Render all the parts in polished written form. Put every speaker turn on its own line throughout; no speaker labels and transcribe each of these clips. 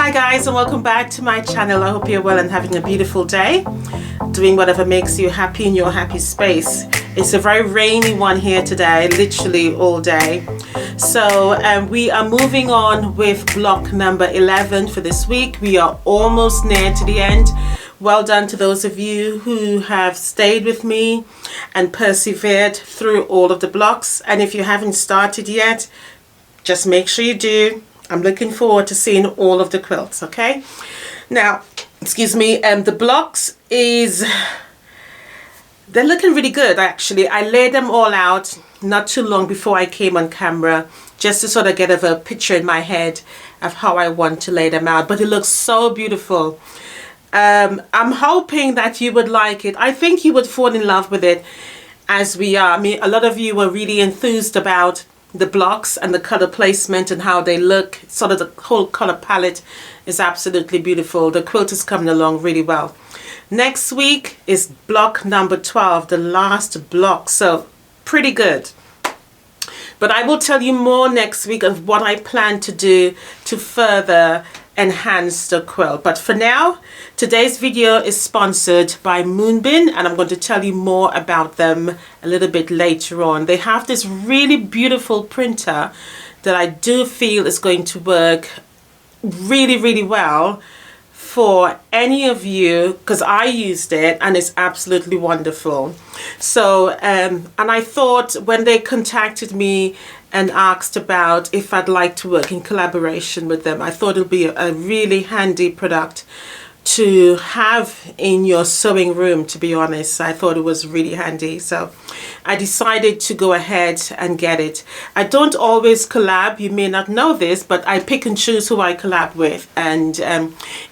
Hi guys, and welcome back to my channel. I hope you're well and having a beautiful day, doing whatever makes you happy in your happy space. It's a very rainy one here today, literally all day. So we are moving on with block number 11 for this week. We are almost near to the end. Well done to those of you who have stayed with me and persevered through all of the blocks. And if you haven't started yet, just make sure you do. I'm looking forward to seeing all of the quilts, okay? Now, excuse me, the blocks they're looking really good actually. I laid them all out not too long before I came on camera, just to sort of get a picture in my head of how I want to lay them out. But it looks so beautiful. I'm hoping that you would like it. I think you would fall in love with it as we are. I mean, a lot of you were really enthused about the blocks and the color placement and how they look. Sort of the whole color palette is absolutely beautiful. The quilt is coming along really well. Next week is block number 12, the last block, so pretty good. But I will tell you more next week of what I plan to do to further enhance the quilt. But for now, today's video is sponsored by Moonbin, and I'm going to tell you more about them a little bit later on. They have this really beautiful printer that I do feel is going to work really well for any of you, because I used it and it's absolutely wonderful. So and I thought when they contacted me and asked about if I'd like to work in collaboration with them, I thought it would be a really handy product to have in your sewing room. To be honest, I thought it was really handy, so I decided to go ahead and get it. I don't always collab, you may not know this, but I pick and choose who I collab with, and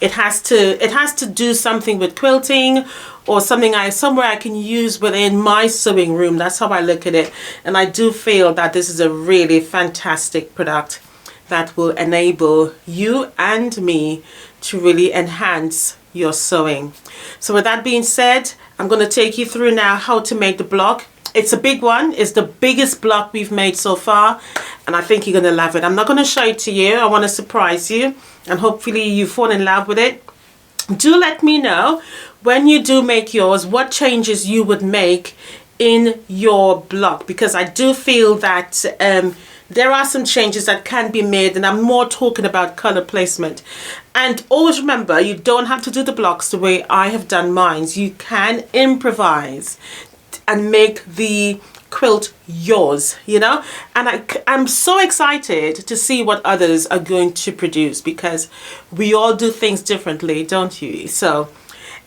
it has to do something with quilting or something somewhere I can use within my sewing room. That's how I look at it, and I do feel that this is a really fantastic product that will enable you and me to really enhance your sewing. So with that being said, I'm going to take you through now how to make the block. It's a big one. It's the biggest block we've made so far, and I think you're going to love it. I'm not going to show it to you. I want to surprise you, and hopefully you fall in love with it. Do let me know when you do make yours what changes you would make in your block, because I do feel that there are some changes that can be made, and I'm more talking about color placement. And always remember, you don't have to do the blocks the way I have done mine. You can improvise and make the quilt yours, you know. And I'm so excited to see what others are going to produce, because we all do things differently, don't you? So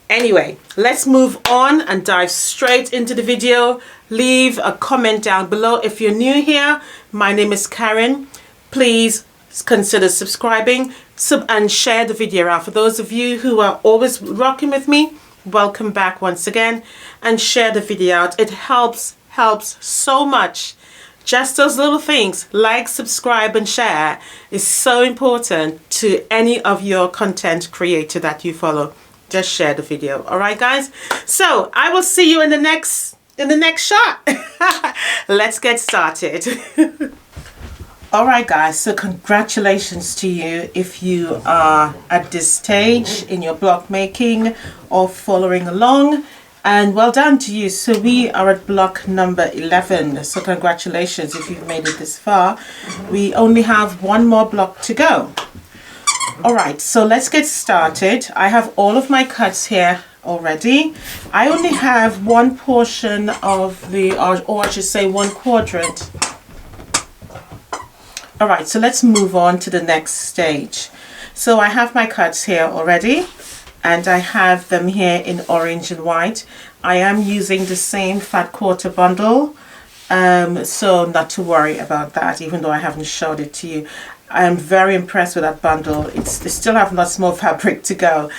anyway, let's move on and dive straight into the video. Leave a comment down below if you're new here. My name is Karen. Please consider subscribing and share the video out. For those of you who are always rocking with me, welcome back once again, and share the video out. It helps so much. Just those little things, like, subscribe and share, is so important to any of your content creator that you follow. Just share the video. All right guys, so I will see you in the next shot. Let's get started. All right guys, so congratulations to you if you are at this stage in your block making or following along, and well done to you. So we are at block number 11, so congratulations if you've made it this far. We only have one more block to go. All right, so let's get started. I have all of my cuts here already. I only have one portion of the, or I should say one quadrant. All right, so let's move on to the next stage. So I have my cuts here already, and I have them here in orange and white. I am using the same fat quarter bundle, so not to worry about that, even though I haven't showed it to you. I'm very impressed with that bundle. They still have lots more fabric to go.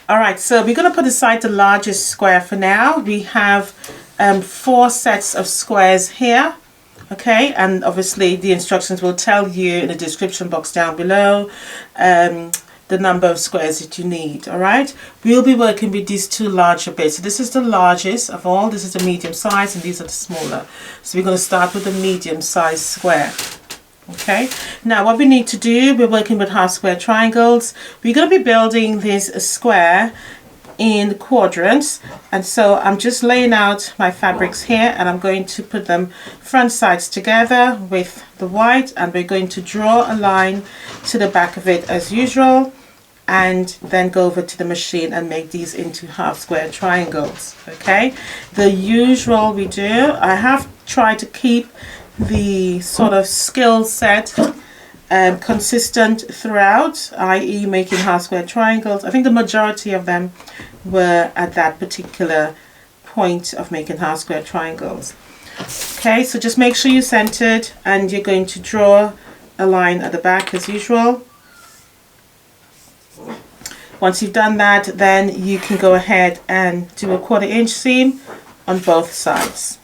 All right, so we're going to put aside the largest square for now. We have 4 sets of squares here. Okay, and obviously the instructions will tell you in the description box down below the number of squares that you need. All right, we'll be working with these 2 larger bits. So this is the largest of all. This is the medium size, and these are the smaller. So we're going to start with the medium size square. Okay, now what we need to do, we're working with half square triangles. We're going to be building this square in quadrants, and so I'm just laying out my fabrics here, and I'm going to put them front sides together with the white, and we're going to draw a line to the back of it as usual, and then go over to the machine and make these into half square triangles. Okay, the usual we do. I have tried to keep the sort of skill set consistent throughout, i.e. making half square triangles. I think the majority of them were at that particular point of making half square triangles. Okay, so just make sure you're centered, and you're going to draw a line at the back as usual. Once you've done that, then you can go ahead and do a 1/4 inch seam on both sides.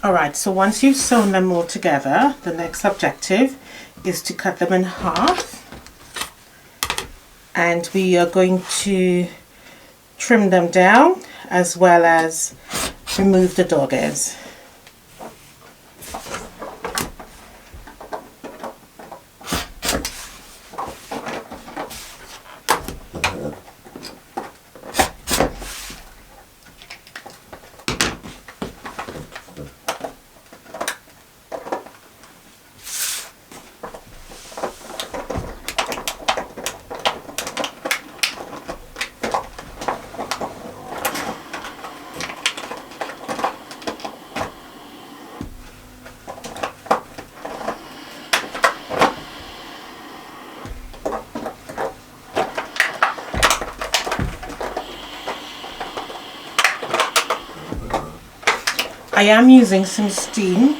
Alright, so once you've sewn them all together, the next objective is to cut them in half, and we are going to trim them down as well as remove the dog ears. I am using some steam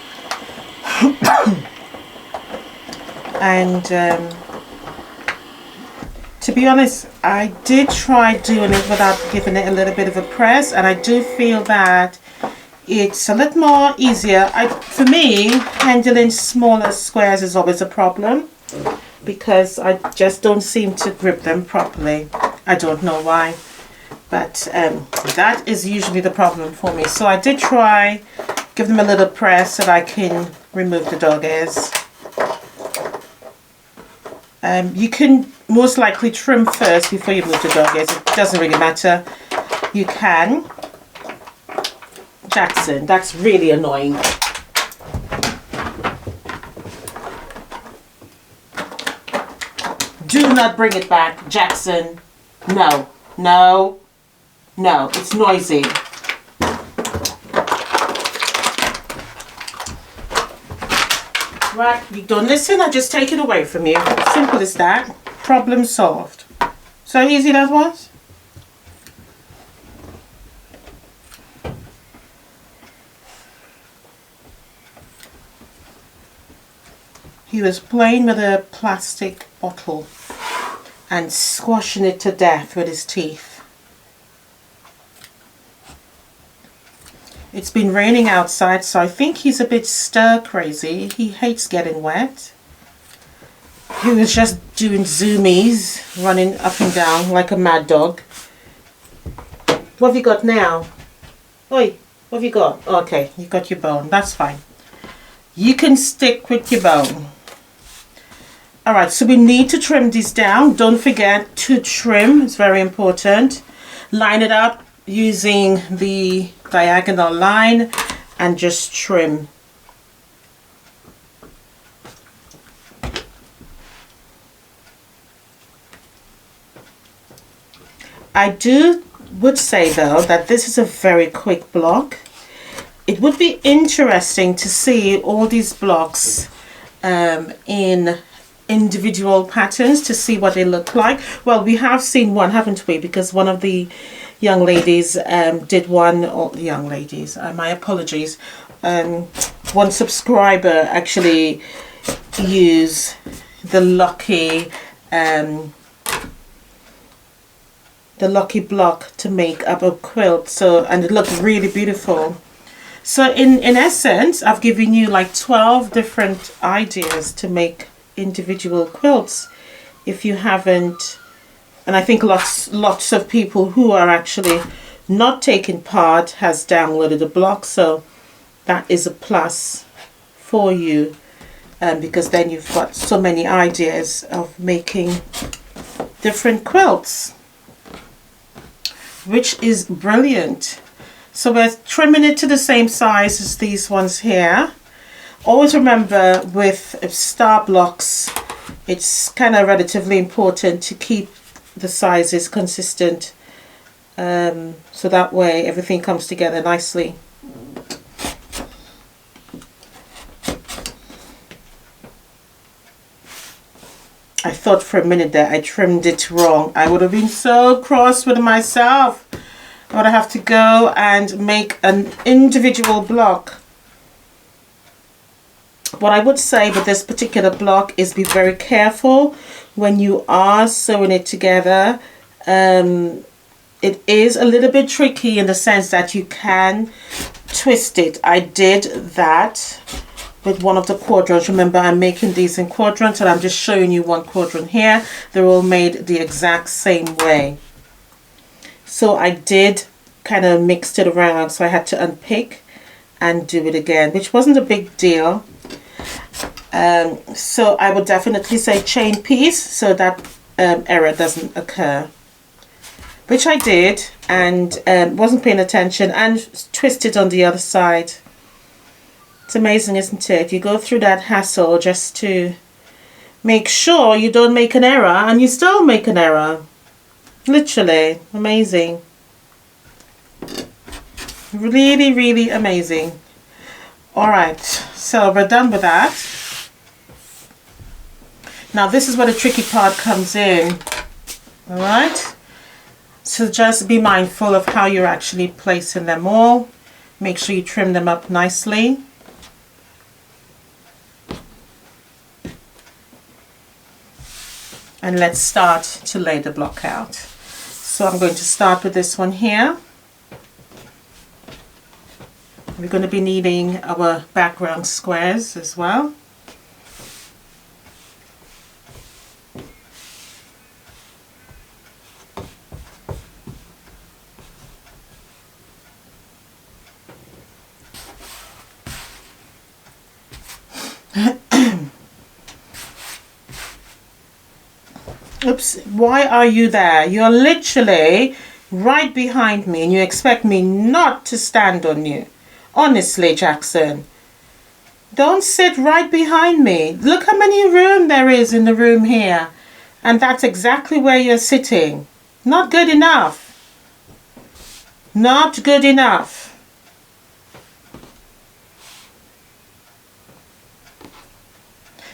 and to be honest, I did try doing it without giving it a little bit of a press, and I do feel that it's a little more easier. For me, handling smaller squares is always a problem because I just don't seem to grip them properly. I don't know why. But that is usually the problem for me. So I did try, give them a little press so that I can remove the dog ears. You can most likely trim first before you move the dog ears. It doesn't really matter. You can. Jackson, that's really annoying. Do not bring it back, Jackson. No, no. No, it's noisy. Right, you don't listen, I just take it away from you. Simple as that. Problem solved. So easy that was? He was playing with a plastic bottle and squashing it to death with his teeth. It's been raining outside, so I think he's a bit stir crazy. He hates getting wet. He was just doing zoomies, running up and down like a mad dog. What have you got now? Oi, what have you got? Okay, you got your bone. That's fine. You can stick with your bone. Alright, so we need to trim these down. Don't forget to trim. It's very important. Line it up using the diagonal line and just trim. I would say though that this is a very quick block. It would be interesting to see all these blocks in individual patterns to see what they look like. Well, we have seen one, haven't we? Because one of the young ladies did one, or young ladies, my apologies, one subscriber actually used the lucky block to make up a quilt, so, and it looked really beautiful. So in essence, I've given you like 12 different ideas to make individual quilts. If you haven't And I think lots of people who are actually not taking part has downloaded the block, so that is a plus for you, because then you've got so many ideas of making different quilts, which is brilliant. So we're trimming it to the same size as these ones here. Always remember with star blocks, it's kind of relatively important to keep the sizes consistent, so that way everything comes together nicely. I thought for a minute that I trimmed it wrong. I would have been so cross with myself. I would have to go and make an individual block. What I would say with this particular block is be very careful when you are sewing it together. It is a little bit tricky in the sense that you can twist it. I did that with one of the quadrants. Remember, I'm making these in quadrants, and I'm just showing you one quadrant here. They're all made the exact same way. So I did kind of mix it around, so I had to unpick and do it again, which wasn't a big deal. So I would definitely say chain piece so that error doesn't occur, which I did, and wasn't paying attention and twisted on the other side. It's amazing, isn't it? You go through that hassle just to make sure you don't make an error, and you still make an error. Literally amazing. Really, really amazing. All right, so we're done with that. Now this is where the tricky part comes in. All right, so just be mindful of how you're actually placing them all. Make sure you trim them up nicely. And let's start to lay the block out. So I'm going to start with this one here. We're going to be needing our background squares as well. Oops, why are you there? You're literally right behind me and you expect me not to stand on you. Honestly, Jackson, don't sit right behind me. Look how many room there is in the room here. And that's exactly where you're sitting. Not good enough. Not good enough.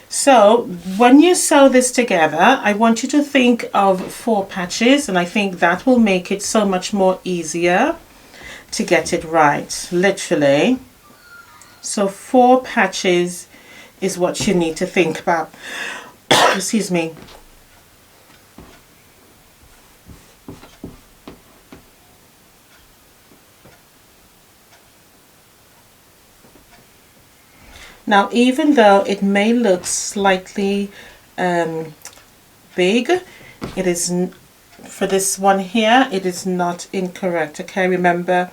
So when you sew this together, I want you to think of 4 patches, and I think that will make it so much more easier to get it right, literally. So 4 patches is what you need to think about. Excuse me. Now, even though it may look slightly big, it is, for this one here, it is not incorrect. Okay, remember,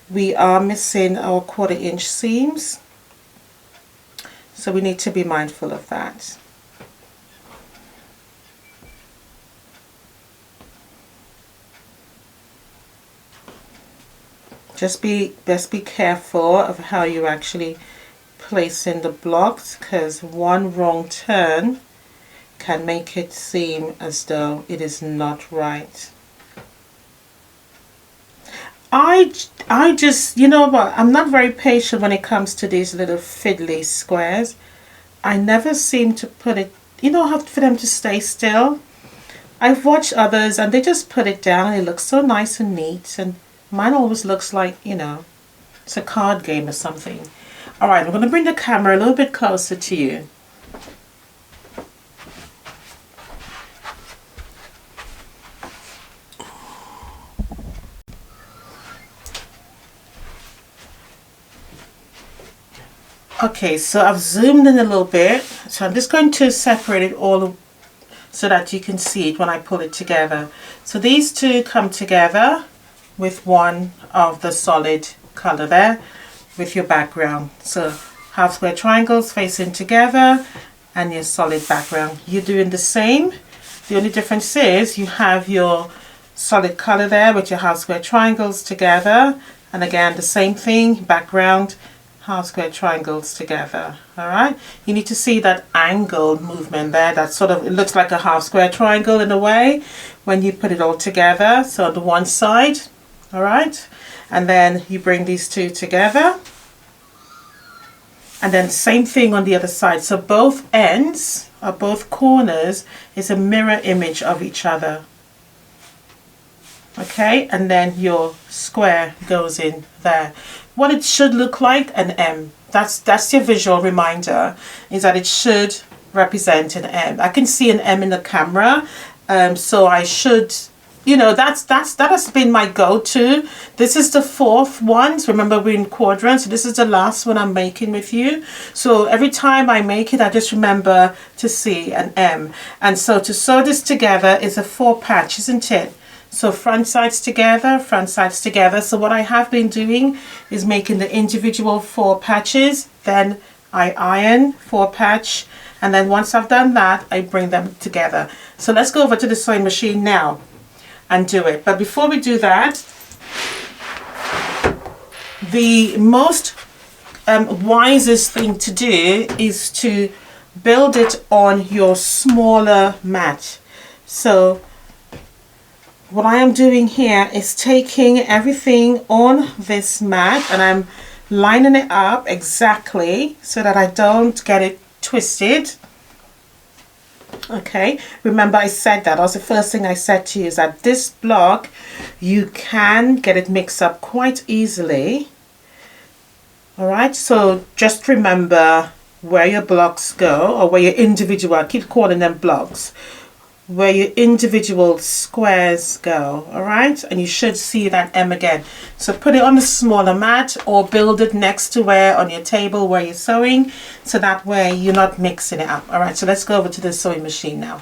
we are missing our 1/4 inch seams, so we need to be mindful of that. Just be careful of how you actually place in the blocks, because one wrong turn can make it seem as though it is not right. I just, you know what, I'm not very patient when it comes to these little fiddly squares. I never seem to put it, you know, how for them to stay still. I've watched others and they just put it down and it looks so nice and neat, and mine always looks like, you know, it's a card game or something. All right, I'm going to bring the camera a little bit closer to you. Okay, so I've zoomed in a little bit, so I'm just going to separate it all so that you can see it when I pull it together. So these two come together with one of the solid color there with your background. So half square triangles facing together and your solid background. You're doing the same. The only difference is you have your solid color there with your half square triangles together, and again the same thing, background, half square triangles together. All right, you need to see that angled movement there. That sort of, it looks like a half square triangle in a way when you put it all together. So the one side, all right, and then you bring these two together, and then same thing on the other side. So both ends or both corners is a mirror image of each other. Okay, and then your square goes in there. What it should look like, an M. That's your visual reminder, is that it should represent an M. I can see an M in the camera, so I should, you know, that has been my go-to. This is the fourth one. So remember, we're in quadrants, so this is the last one I'm making with you. So every time I make it, I just remember to see an M. And so to sew this together is a 4 patch, isn't it? So front sides together, front sides together. So what I have been doing is making the individual 4 patches, then I iron 4 patch, and then once I've done that, I bring them together. So let's go over to the sewing machine now and do it. But before we do that, the most wisest thing to do is to build it on your smaller mat. So what I am doing here is taking everything on this mat and I'm lining it up exactly so that I don't get it twisted. Okay, remember I said that was the first thing I said to you, is that this block you can get it mixed up quite easily. All right, so just remember where your blocks go, or where your individual, I keep calling them blocks, where your individual squares go. All right, and you should see that M again. So put it on a smaller mat or build it next to where on your table where you're sewing, so that way you're not mixing it up. All right, so let's go over to the sewing machine now.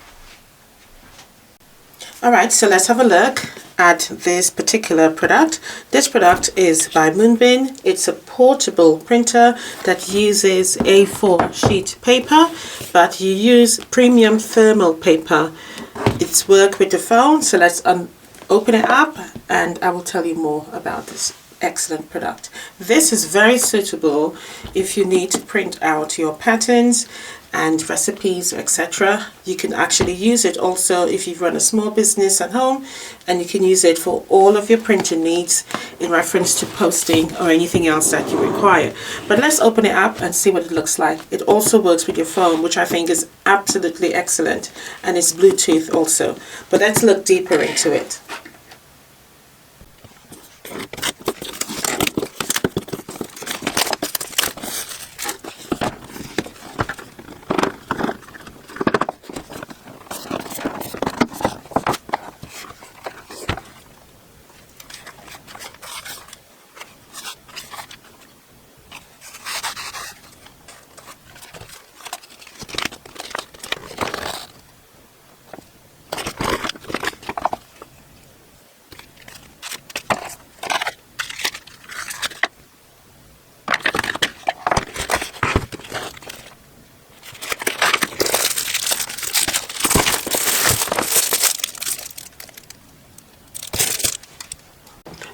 All right, so let's have a look at this particular product. This product is by Moonbin. It's a portable printer that uses A4 sheet paper, but you use premium thermal paper. It's work with the phone, so let's open it up and I will tell you more about this excellent product. This is very suitable if you need to print out your patterns and recipes, etc. You can actually use it also if you run a small business at home, and you can use it for all of your printing needs in reference to posting or anything else that you require. But let's open it up and see what it looks like. It also works with your phone, which I think is absolutely excellent, and it's Bluetooth also. But let's look deeper into it.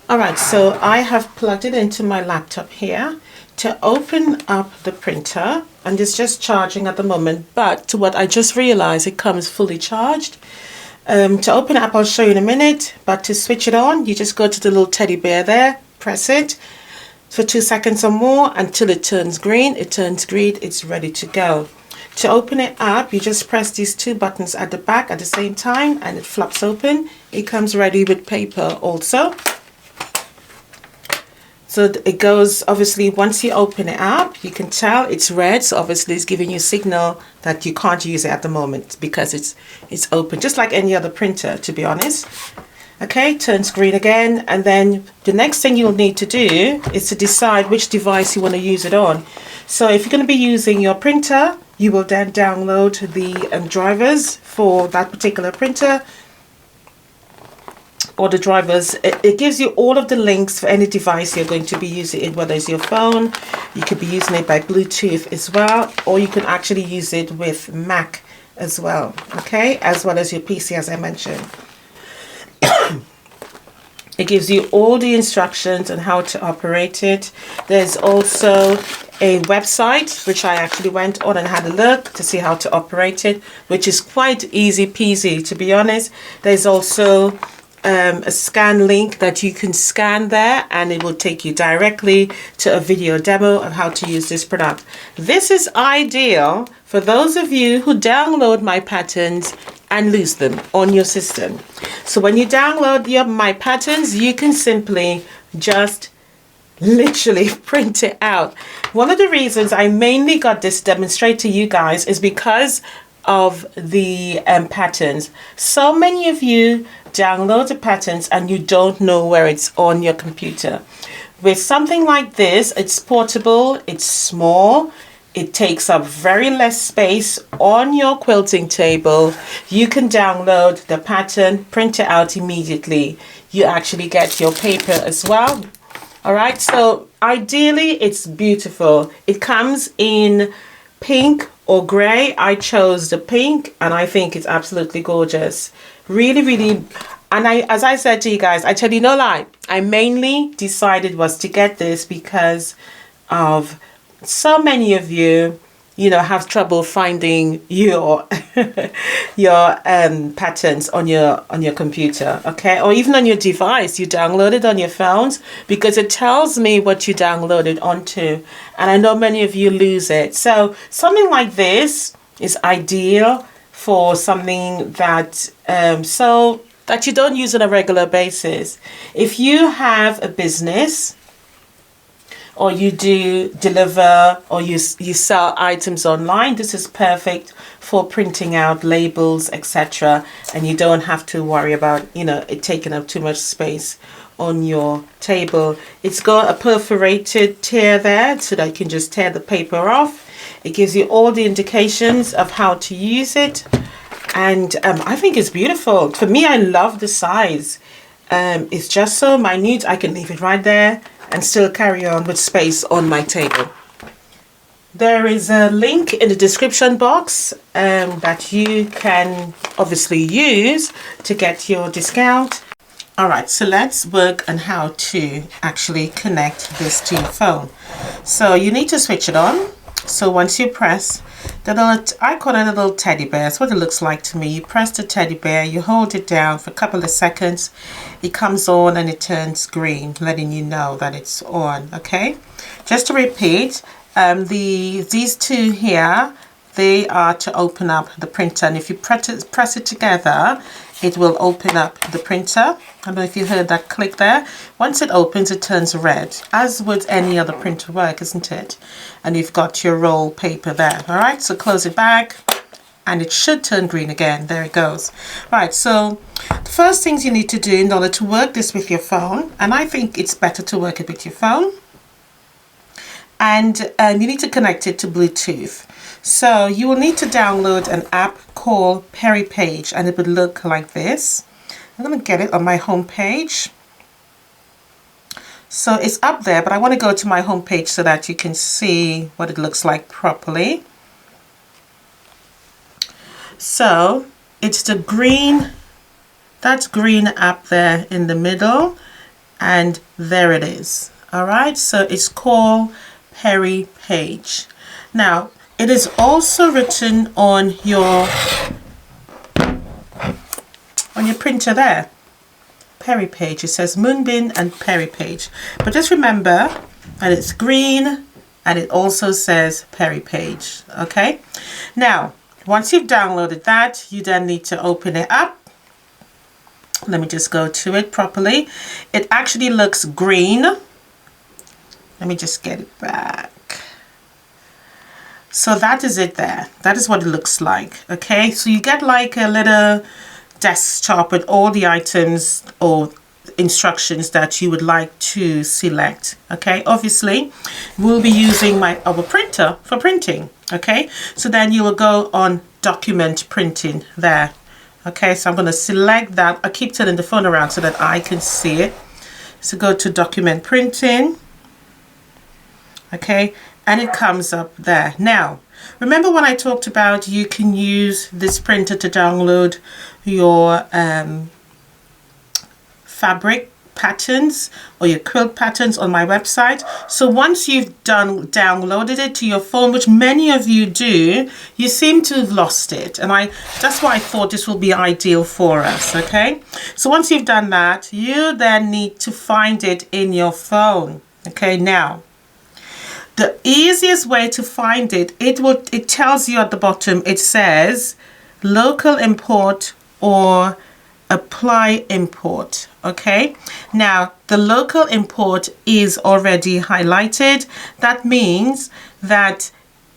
Alright, so I have plugged it into my laptop here to open up the printer, and it's just charging at the moment, but to what I just realized, it comes fully charged. To open it up, I'll show you in a minute, but to switch it on, you just go to the little teddy bear there, press it for 2 seconds or more until it turns green. It turns green, it's ready to go. To open it up, you just press these 2 buttons at the back at the same time and it flops open. It comes ready with paper also. So it goes, obviously, once you open it up, you can tell it's red. So obviously it's giving you a signal that you can't use it at the moment because it's open, just like any other printer, to be honest. Okay, turns green again. And then the next thing you'll need to do is to decide which device you want to use it on. So if you're going to be using your printer You will then download the drivers for that particular printer, or the drivers. It gives you all of the links for any device you're going to be using it, whether it's your phone, you could be using it by Bluetooth as well, or you can actually use it with Mac as well, okay, as well as your PC, as I mentioned. It gives you all the instructions on how to operate it. There's also a website which I actually went on and had a look to see how to operate it, which is quite easy peasy, to be honest. There's also a scan link that you can scan there, and it will take you directly to a video demo of how to use this product. This is ideal for those of you who download my patterns and lose them on your system. So when you download my patterns, you can simply just literally print it out. One of the reasons I mainly got this to demonstrate to you guys is because of the patterns. So many of you download the patterns and you don't know where it's on your computer. With something like this, it's portable, it's small, it takes up very less space on your quilting table. You can download the pattern, print it out immediately. You actually get your paper as well. All right, so ideally it's beautiful. It comes in pink or gray. I chose the pink and I think it's absolutely gorgeous. Really, really. And as I said to you guys, I tell you no lie, I mainly decided was to get this because of so many of you, have trouble finding your your patterns on your computer, okay, or even on your device. You download it on your phones because it tells me what you downloaded onto, and I know many of you lose it. So something like this is ideal for something that so that you don't use on a regular basis. If you have a business, or you do deliver, or you sell items online, this is perfect for printing out labels, etc. And you don't have to worry about, it taking up too much space on your table. It's got a perforated tear there so that you can just tear the paper off. It gives you all the indications of how to use it. And I think it's beautiful. For me, I love the size. It's just so minute. I can leave it right there and still carry on with space on my table. There is a link in the description box that you can obviously use to get your discount. All right, so let's work on how to actually connect this to your phone. So you need to switch it on. So once you press the little, I call it a little teddy bear. That's what it looks like to me. You press the teddy bear, you hold it down for a couple of seconds. It comes on and it turns green, letting you know that it's on, okay? Just to repeat, these two here, they are to open up the printer. And if you press it together, it will open up the printer. I don't know if you heard that click there. Once it opens, it turns red, as would any other printer work, isn't it? And you've got your roll paper there. All right, so close it back and it should turn green again. There it goes. Right, so the first things you need to do in order to work this with your phone, and I think it's better to work it with your phone, and you need to connect it to Bluetooth. So you will need to download an app called Perry Page, and it would look like this. I'm going to get it on my home page. So it's up there, but I want to go to my home page so that you can see what it looks like properly. So it's the green, that's green app there in the middle, and there it is. All right, so it's called Perry Page. Now, it is also written on your printer there. Perry Page. It says Moonbin and Perry Page. But just remember that it's green and it also says Perry Page. Okay? Now, once you've downloaded that, you then need to open it up. Let me just go to it properly. It actually looks green. Let me just get it back. So that is it there. That is what it looks like. Okay, so you get like a little desktop with all the items or instructions that you would like to select. Okay, obviously we'll be using our printer for printing. Okay, so then you will go on document printing there. Okay, so I'm going to select that. I keep turning the phone around so that I can see it. So go to document printing. Okay, and it comes up there. Now remember when I talked about you can use this printer to download your fabric patterns or your quilt patterns on my website. So once you've downloaded it to your phone, which many of you do, you seem to have lost it, and that's why I thought this will be ideal for us. Okay, so once you've done that, you then need to find it in your phone. Okay, now the easiest way to find it, it tells you at the bottom, it says local import or apply import. Okay, now the local import is already highlighted. That means that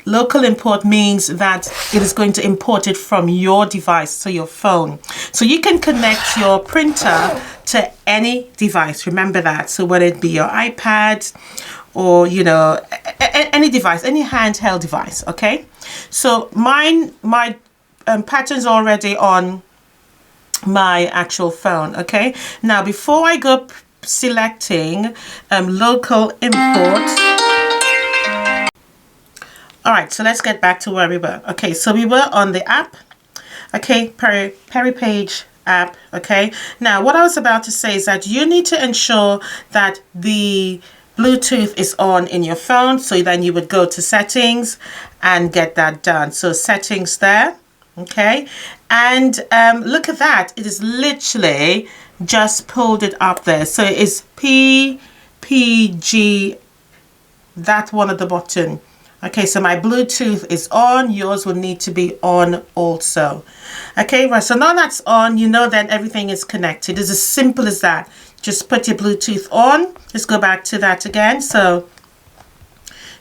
local import means that it is going to import it from your device, so your phone. So you can connect your printer to any device, remember that. So whether it be your iPad or, you know, any device, any handheld device. Okay, so my pattern's already on my actual phone. Okay, now before I go selecting local import, all right, so let's get back to where we were. Okay, so we were on the app. Okay, Perry Page app. Okay, now what I was about to say is that you need to ensure that the Bluetooth is on in your phone, so then you would go to settings and get that done. So settings there. Okay, and look at that, it is literally just pulled it up there. So it is PPG, that one at the bottom. Okay, so my Bluetooth is on, yours will need to be on also. Okay, right, so now that's on, you know then everything is connected. It's as simple as that. Just put your Bluetooth on. Let's go back to that again. So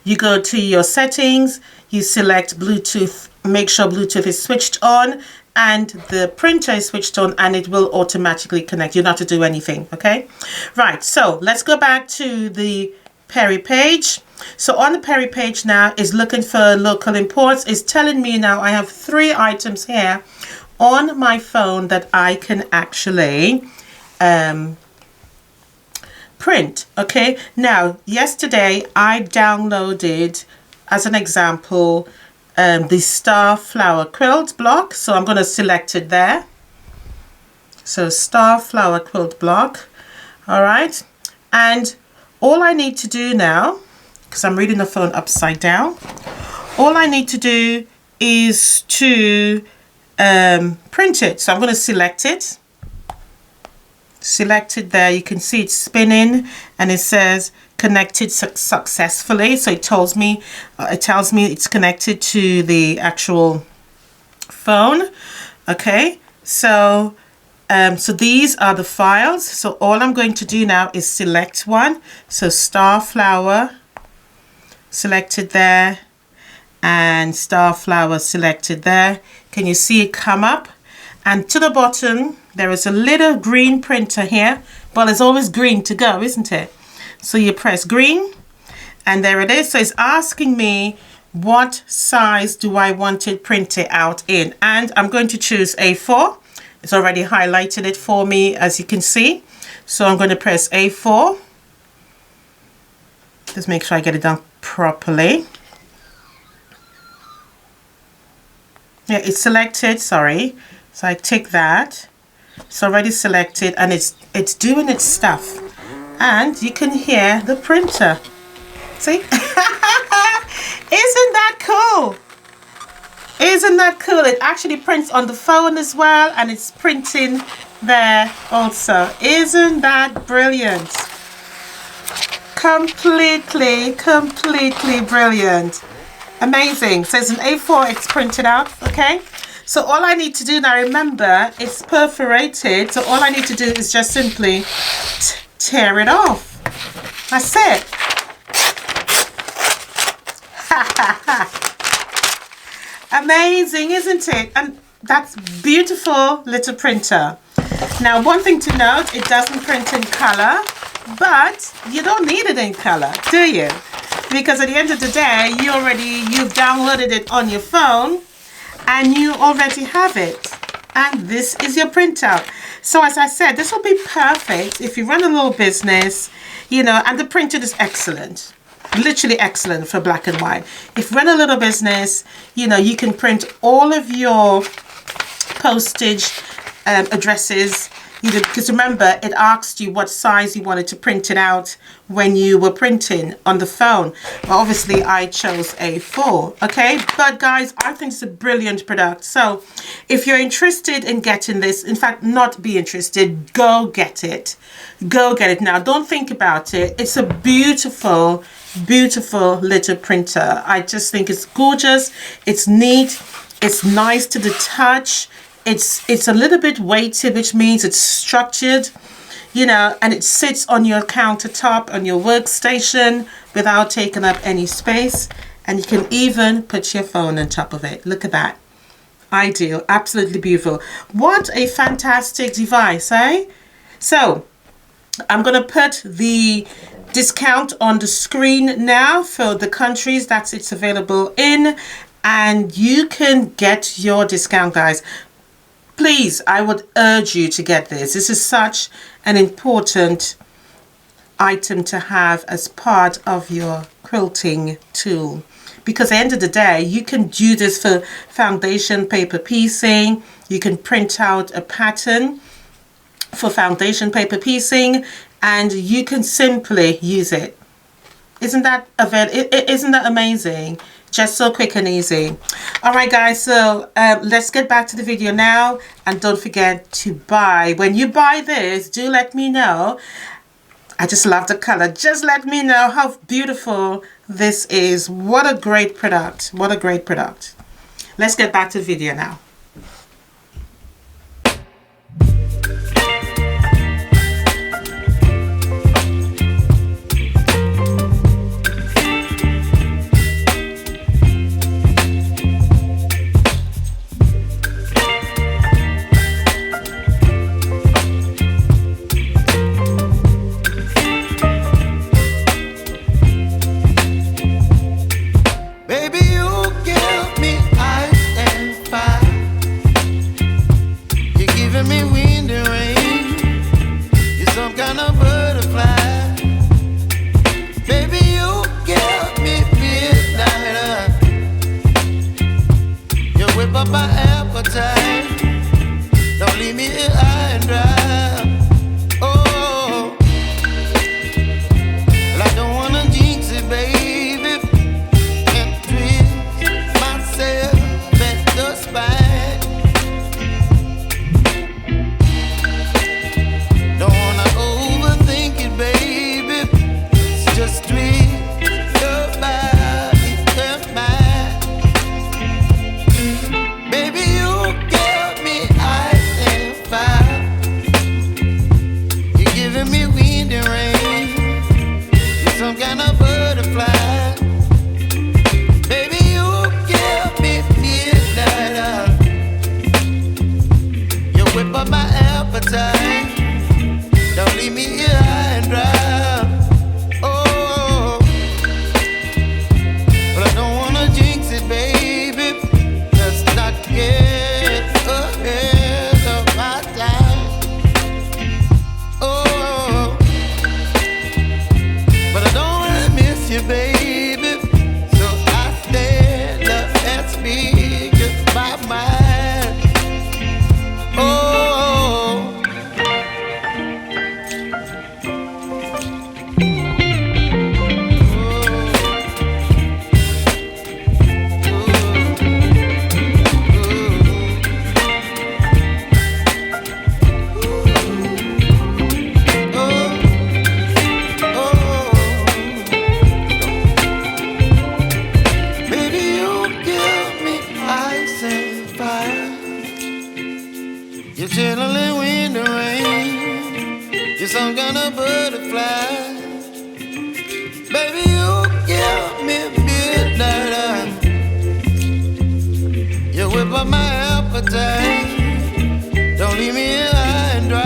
you go to your settings, you select Bluetooth, make sure Bluetooth is switched on and the printer is switched on, and it will automatically connect. You don't have to do anything. Okay, right, so let's go back to the Perry page. So on the Perry page now is looking for local imports. It's telling me now I have 3 items here on my phone that I can actually print. Okay, now yesterday I downloaded, as an example, the Star Flower Quilt Block. So I'm going to select it there. So Star Flower Quilt Block. All right, and all I need to do now, because I'm reading the phone upside down, all I need to do is to print it. So I'm going to select it. Select it there. You can see it's spinning and it says connected successfully. So it tells me it's connected to the actual phone. Okay, so so these are the files. So all I'm going to do now is select one. So Star Flower selected there and Star Flower selected there. Can you see it come up? And to the bottom there is a little green printer here. Well, it's always green to go, isn't it? So you press green and there it is. So it's asking me what size do I want it printed out in, and I'm going to choose A4. It's already highlighted it for me, as you can see. So I'm going to press A4. Just make sure I get it done properly. Yeah, it's selected, sorry. So I tick that. It's already selected and it's doing its stuff. And you can hear the printer. See? Isn't that cool? Isn't that cool? It actually prints on the phone as well, and it's printing there also. Isn't that brilliant? Completely brilliant. Amazing. So it's an A4, it's printed out, okay? So all I need to do now, remember, it's perforated, so all I need to do is just simply tear it off. That's it. Amazing, isn't it? And that's beautiful little printer. Now, one thing to note, it doesn't print in color, but you don't need it in color, do you? Because at the end of the day, you've downloaded it on your phone and you already have it. And this is your printout. So as I said, this will be perfect if you run a little business, you know, and the printing is excellent. Literally excellent for black and white. If you run a little business, you know, you can print all of your postage addresses, you know, because remember, it asked you what size you wanted to print it out when you were printing on the phone. Well, obviously I chose A4, okay? But guys, I think it's a brilliant product. So if you're interested in getting this, in fact, not be interested, go get it. Go get it now. Don't think about it. It's a beautiful, beautiful little printer. I just think it's gorgeous. It's neat. It's nice to the touch. It's a little bit weighty, which means it's structured, you know, and it sits on your countertop, on your workstation without taking up any space. And you can even put your phone on top of it. Look at that. Ideal. Absolutely beautiful. What a fantastic device, eh? So I'm going to put the discount on the screen now for the countries that it's available in. And you can get your discount, guys. Please, I would urge you to get this. This is such an important item to have as part of your quilting tool. Because at the end of the day, you can do this for foundation paper piecing. You can print out a pattern for foundation paper piecing, and you can simply use it. Isn't that amazing? Just so quick and easy. All right, guys, so let's get back to the video now. And don't forget to buy. When you buy this, do let me know. I just love the color. Just let me know how beautiful this is. What a great product. What a great product. Let's get back to the video now.
Whip up my appetite. Don't leave me high and dry.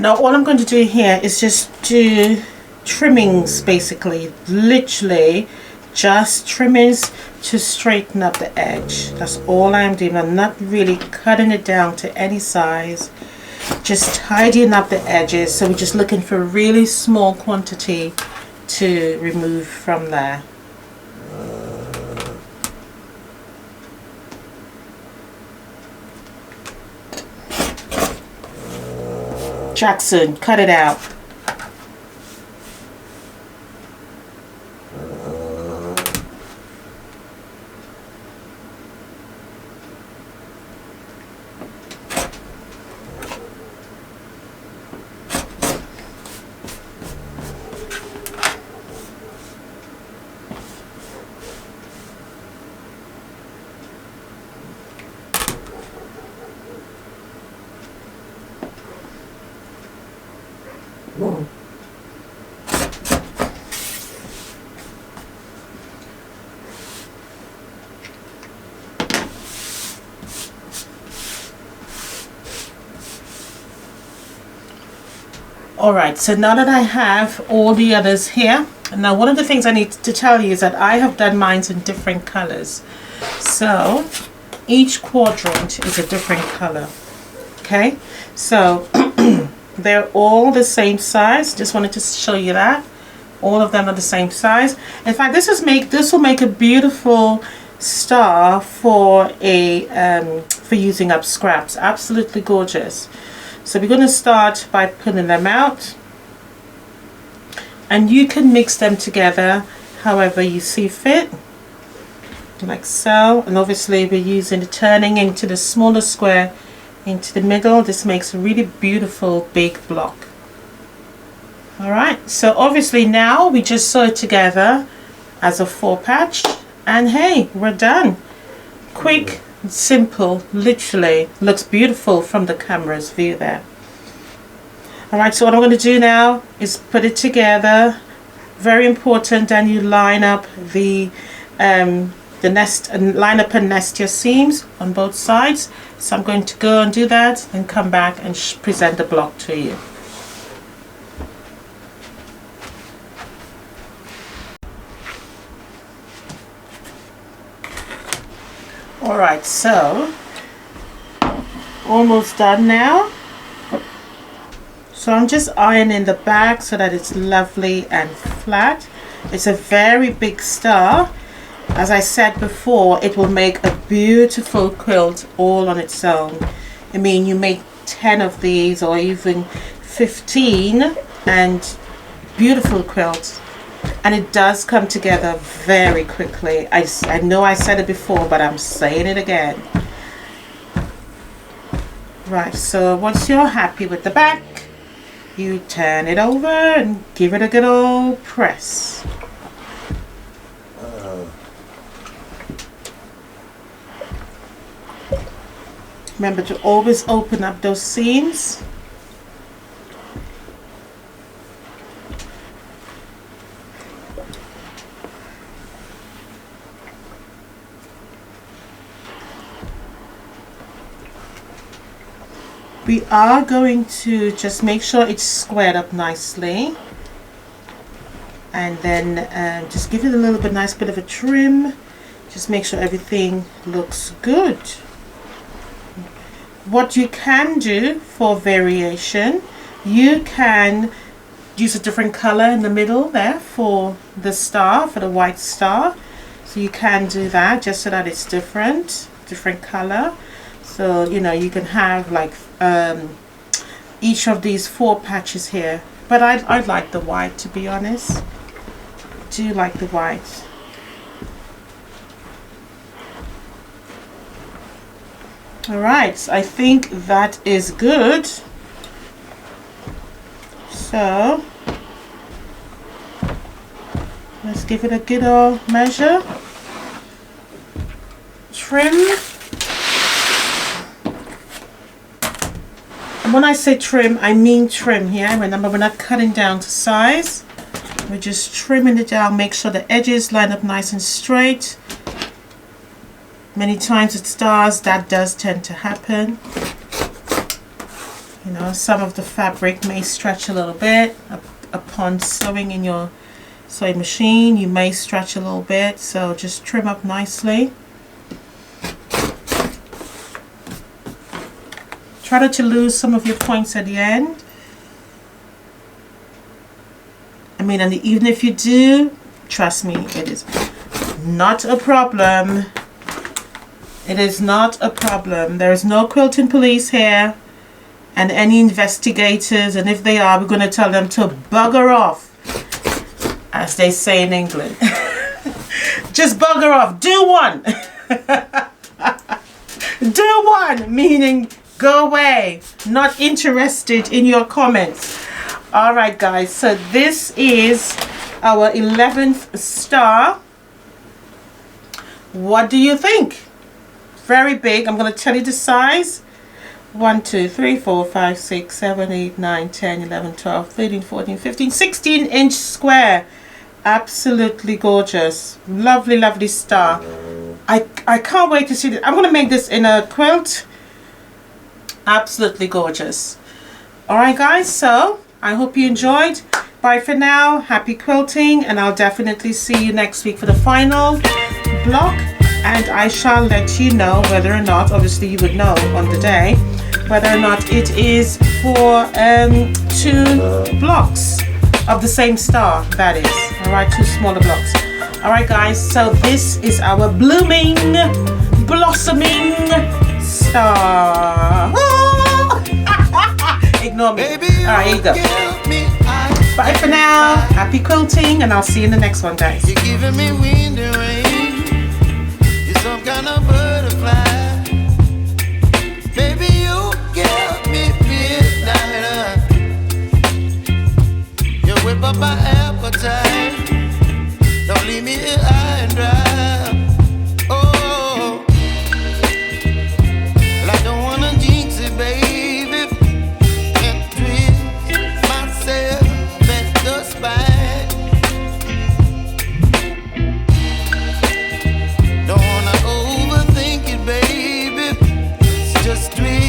Now all I'm going to do here is just do trimmings, basically, literally just trimmings to straighten up the edge. That's all I'm doing. I'm not really cutting it down to any size, just tidying up the edges. So we're just looking for a really small quantity to remove from there. Jackson, cut it out. Alright, so now that I have all the others here, now one of the things I need to tell you is that I have done mine in different colors. So each quadrant is a different color. Okay, so they're all the same size. Just wanted to show you that. All of them are the same size. In fact, this will make a beautiful star for for using up scraps. Absolutely gorgeous. So we're going to start by pulling them out, and you can mix them together however you see fit, like so. And obviously we're using the turning into the smaller square into the middle. This makes a really beautiful big block. Alright, so obviously now we just sew it together as a 4 patch, and hey, we're done. Quick, simple, literally looks beautiful from the camera's view there. Alright, so what I'm going to do now is put it together. Very important, and you line up the nest, and line up and nest your seams on both sides. So I'm going to go and do that and come back and present the block to you. Alright, so almost done now. So I'm just ironing the back so that it's lovely and flat. It's a very big star. As I said before, it will make a beautiful quilt all on its own. I mean, you make 10 of these or even 15 and beautiful quilts. And it does come together very quickly. I know I said it before, but I'm saying it again. Right, so once you're happy with the back, you turn it over and give it a good old press. Remember to always open up those seams. We are going to just make sure it's squared up nicely, and then just give it a little bit nice bit of a trim. Just make sure everything looks good. What you can do for variation, you can use a different color in the middle there for the star, for the white star. So you can do that just so that it's different color. So you know, you can have like each of these 4 patches here, but I'd like the white, to be honest. Do you like the white? Alright, I think that is good. So let's give it a good old measure. Trim. And when I say trim, I mean trim here. Remember, we're not cutting down to size. We're just trimming it down. Make sure the edges line up nice and straight. Many times with stars, that does tend to happen. You know, some of the fabric may stretch a little bit upon sewing in your sewing machine. You may stretch a little bit, so just trim up nicely. Try not to lose some of your points at the end. I mean, and even if you do, trust me, it is not a problem. It is not a problem. There is no quilting police here and any investigators, and if they are, we're going to tell them to bugger off, as they say in England. Just bugger off. Do one. Do one, meaning go away. Not interested in your comments. All right, guys. So this is our 11th star. What do you think? Very big. I'm going to tell you the size. 1, 2, 3, 4, 5, 6, 7, 8, 9, 10, 11, 12, 13, 14, 15, 16-inch square. Absolutely gorgeous. Lovely, lovely star. I can't wait to see this. I'm going to make this in a quilt. Absolutely gorgeous. All right, guys. So I hope you enjoyed. Bye for now. Happy quilting, and I'll definitely see you next week for the final block. And I shall let you know whether or not, obviously you would know on the day, whether or not it is for 2 blocks of the same star, that is. All right, 2 smaller blocks. All right, guys, so this is our blooming, blossoming star. Ignore me. All right, here you go. Bye for now. Happy quilting, and I'll see you in the next one, guys.
You're giving me wind and rain. You're some kind of butterfly. Baby, you give me midnight. You whip up my appetite. Don't leave me here high and dry. Oh, well, I don't wanna jinx it, baby, and twist myself at the spine. Don't wanna overthink it, baby. It's just twist.